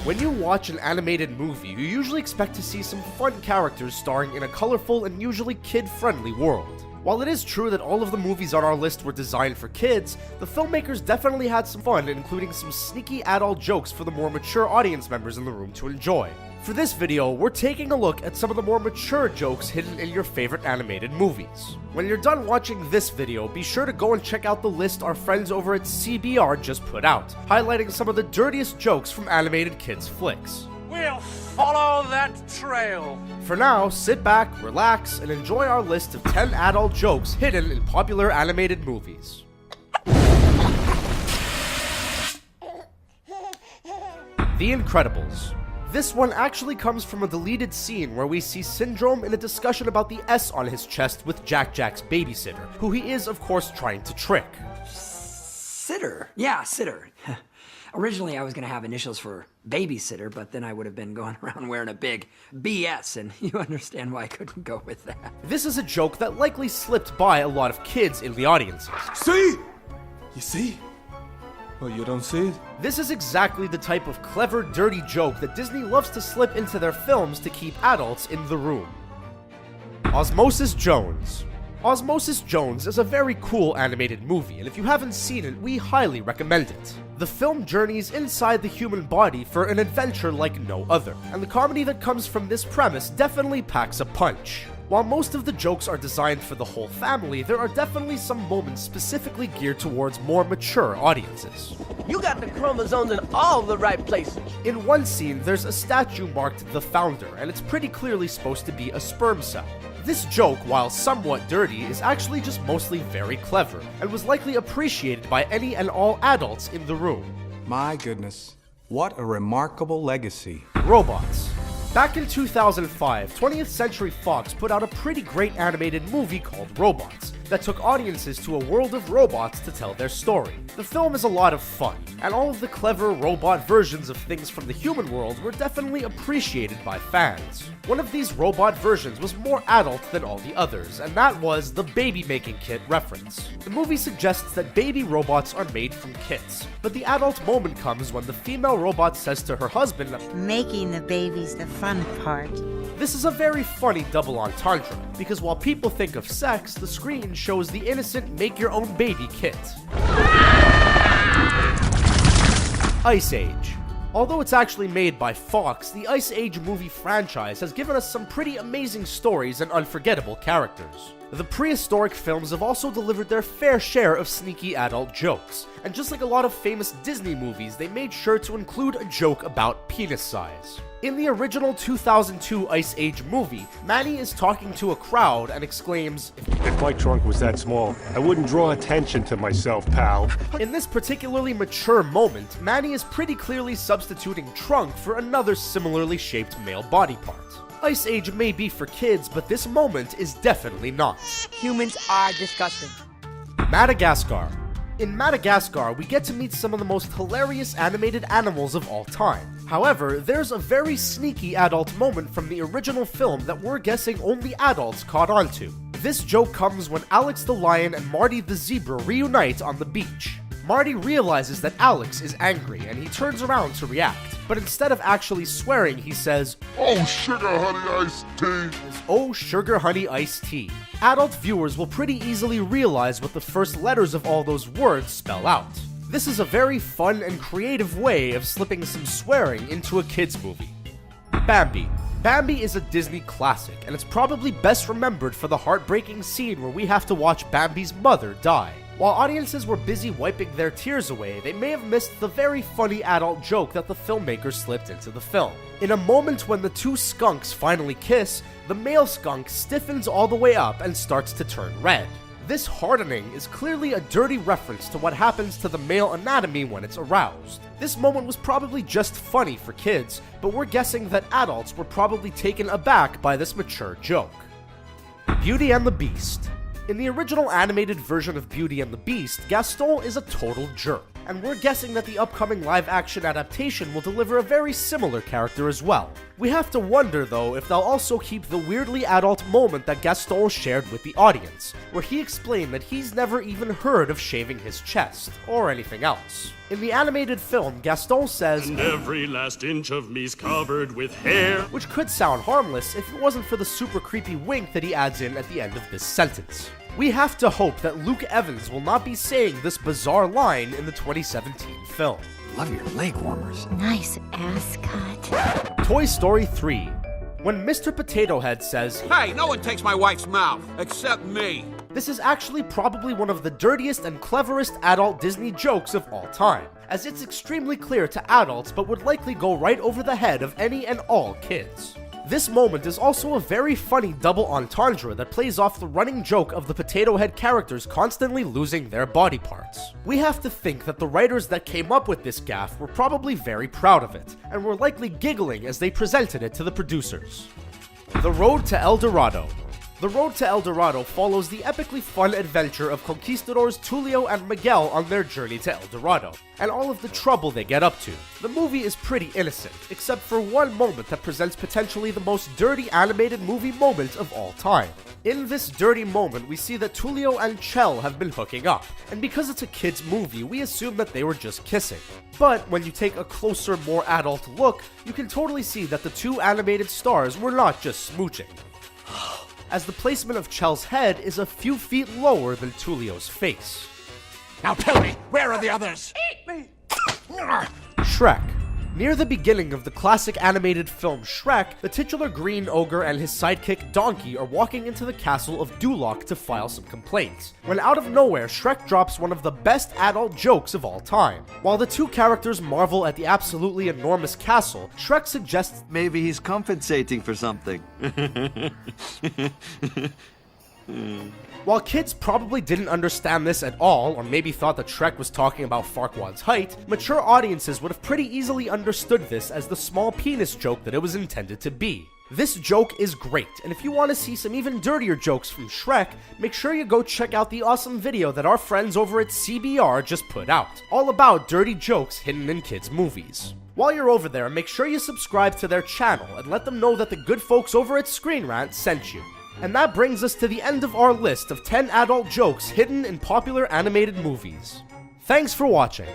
When you watch an animated movie, you usually expect to see some fun characters starring in a colorful and usually kid-friendly world. While it is true that all of the movies on our list were designed for kids, the filmmakers definitely had some fun, including some sneaky adult jokes for the more mature audience members in the room to enjoy. For this video, we're taking a look at some of the more mature jokes hidden in your favorite animated movies. When you're done watching this video, be sure to go and check out the list our friends over at CBR just put out, highlighting some of the dirtiest jokes from animated kids flicks. We'll follow that trail. For now, sit back, relax, and enjoy our list of 10 adult jokes hidden in popular animated movies. The Incredibles. This one actually comes from a deleted scene where we see Syndrome in a discussion about the S on his chest with Jack's babysitter, who he is of course trying to trick. Sitter? Yeah, sitter. Originally I was gonna have initials for babysitter, but then I would have been going around wearing a big BS, and you understand why I couldn't go with that. This is a joke that likely slipped by a lot of kids in the audiences. See? You see? Oh, you don't see it? This is exactly the type of clever, dirty joke that Disney loves to slip into their films to keep adults in the room. Osmosis Jones. Osmosis Jones is a very cool animated movie, and if you haven't seen it, we highly recommend it. The film journeys inside the human body for an adventure like no other, and the comedy that comes from this premise definitely packs a punch. While most of the jokes are designed for the whole family, there are definitely some moments specifically geared towards more mature audiences. You got the chromosomes in all the right places. In one scene, there's a statue marked The Founder, and it's pretty clearly supposed to be a sperm cell. This joke, while somewhat dirty, is actually just mostly very clever, and was likely appreciated by any and all adults in the room. My goodness, what a remarkable legacy. Robots. Back in 2005, 20th Century Fox put out a pretty great animated movie called Robots that took audiences to a world of robots to tell their story. The film is a lot of fun, and all of the clever robot versions of things from the human world were definitely appreciated by fans. One of these robot versions was more adult than all the others, and that was the baby making kit reference. The movie suggests that baby robots are made from kits, but the adult moment comes when the female robot says to her husband, "Making the baby's the fun part." This is a very funny double entendre, because while people think of sex, the screen shows the innocent make-your-own-baby kit. Ice Age. Although it's actually made by Fox, the Ice Age movie franchise has given us some pretty amazing stories and unforgettable characters. The prehistoric films have also delivered their fair share of sneaky adult jokes, and just like a lot of famous Disney movies, they made sure to include a joke about penis size. In the original 2002 Ice Age movie, Manny is talking to a crowd and exclaims, "If my trunk was that small, I wouldn't draw attention to myself, pal." In this particularly mature moment, Manny is pretty clearly substituting trunk for another similarly shaped male body part. Ice Age may be for kids, but this moment is definitely not. Humans are disgusting. Madagascar. In Madagascar, we get to meet some of the most hilarious animated animals of all time. However, there's a very sneaky adult moment from the original film that we're guessing only adults caught on to. This joke comes when Alex the lion and Marty the zebra reunite on the beach. Marty realizes that Alex is angry, and he turns around to react. But instead of actually swearing, he says, "Oh, sugar honey iced tea." "Oh, sugar honey iced tea." Adult viewers will pretty easily realize what the first letters of all those words spell out. This is a very fun and creative way of slipping some swearing into a kids movie. Bambi. Bambi is a Disney classic, and it's probably best remembered for the heartbreaking scene where we have to watch Bambi's mother die. While audiences were busy wiping their tears away, they may have missed the very funny adult joke that the filmmakers slipped into the film. In a moment when the two skunks finally kiss, the male skunk stiffens all the way up and starts to turn red. This hardening is clearly a dirty reference to what happens to the male anatomy when it's aroused. This moment was probably just funny for kids, but we're guessing that adults were probably taken aback by this mature joke. Beauty and the Beast. In the original animated version of Beauty and the Beast, Gaston is a total jerk, and we're guessing that the upcoming live-action adaptation will deliver a very similar character as well. We have to wonder, though, if they'll also keep the weirdly adult moment that Gaston shared with the audience, where he explained that he's never even heard of shaving his chest, or anything else. In the animated film, Gaston says, "And every last inch of me's covered with hair," which could sound harmless if it wasn't for the super creepy wink that he adds in at the end of this sentence. We have to hope that Luke Evans will not be saying this bizarre line in the 2017 film. Love your leg warmers. Nice ass cut. Toy Story 3. When Mr. Potato Head says, Hey, no one takes my wife's mouth, except me. this is actually probably one of the dirtiest and cleverest adult Disney jokes of all time, as it's extremely clear to adults but would likely go right over the head of any and all kids. This moment is also a very funny double entendre that plays off the running joke of the Potato Head characters constantly losing their body parts. We have to think that the writers that came up with this gaffe were probably very proud of it, and were likely giggling as they presented it to the producers. The Road to El Dorado. The Road to El Dorado follows the epically fun adventure of conquistadors Tulio and Miguel on their journey to El Dorado, and all of the trouble they get up to. The movie is pretty innocent, except for one moment that presents potentially the most dirty animated movie moment of all time. In this dirty moment, we see that Tulio and Chell have been hooking up, and because it's a kid's movie, we assume that they were just kissing. But when you take a closer, more adult look, you can totally see that the two animated stars were not just smooching, as the placement of Chell's head is a few feet lower than Tulio's face. Now tell me, where are the others? Eat me! Shrek. Near the beginning of the classic animated film Shrek, the titular green ogre and his sidekick Donkey are walking into the castle of Duloc to file some complaints, when out of nowhere Shrek drops one of the best adult jokes of all time. While the two characters marvel at the absolutely enormous castle, Shrek suggests maybe he's compensating for something. While kids probably didn't understand this at all, or maybe thought that Shrek was talking about Farquaad's height, mature audiences would have pretty easily understood this as the small penis joke that it was intended to be. This joke is great, and if you want to see some even dirtier jokes from Shrek, make sure you go check out the awesome video that our friends over at CBR just put out, all about dirty jokes hidden in kids' movies. While you're over there, make sure you subscribe to their channel and let them know that the good folks over at Screen Rant sent you. And that brings us to the end of our list of 10 adult jokes hidden in popular animated movies. Thanks for watching.